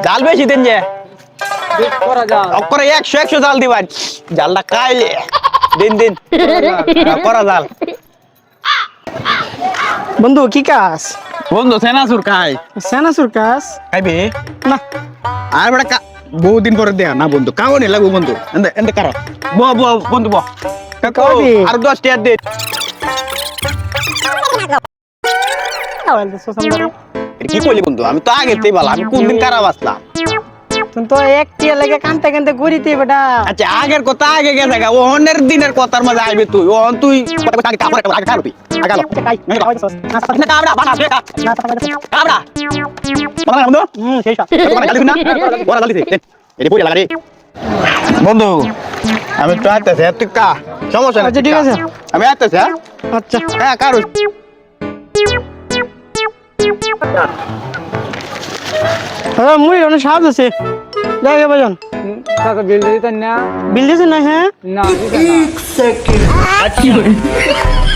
জাল বেশি দিন যে করা যাও অকরে 100 জাল দিবান জালটা কাইলে দিন দিন করা জাল বন্ধু কি কাজ বন্ধু সেনাসুর খাই সেনাসুর কাজ খাইবি না আর বড় বহু দিন পরে দেয়া না বন্ধু কাও নে লাগু বন্ধু এন্ড এন্ড কারো বন্ধু কবি? আর 10 টিয়া দে কি কইলি বন্ধু আমি তো আগে তেই বলা আমি কোন দিন কারা বাসলাম তুমি তো এক টিয়া লেগে কানতে কানতে ঘুরিতে বেটা আচ্ছা আগের কথা আগে গেছে গা ওহনের দিনের কথার মধ্যে আইবে তুই ওহন তুই কথা কথা আগে কাপড় আগে খাবি আগে লো না কাবড়া বানা দে কাবড়া বানা বন্ধু সেই সব তোমার গালি না ওরা গালি দে এদি বইলা লাগা রে বন্ধু আমি তো আইতাছি তুই কা সমস্যা না আচ্ছা, ঠিক আছে। আমি আইতাছি আচ্ছা হ্যাঁ কারো মুই অনেক সাহায্য আছে যাই গে ভাইজান টাকা বিল দিতেন না বিল দিয়েছেন না হ্যাঁ না দিতেন না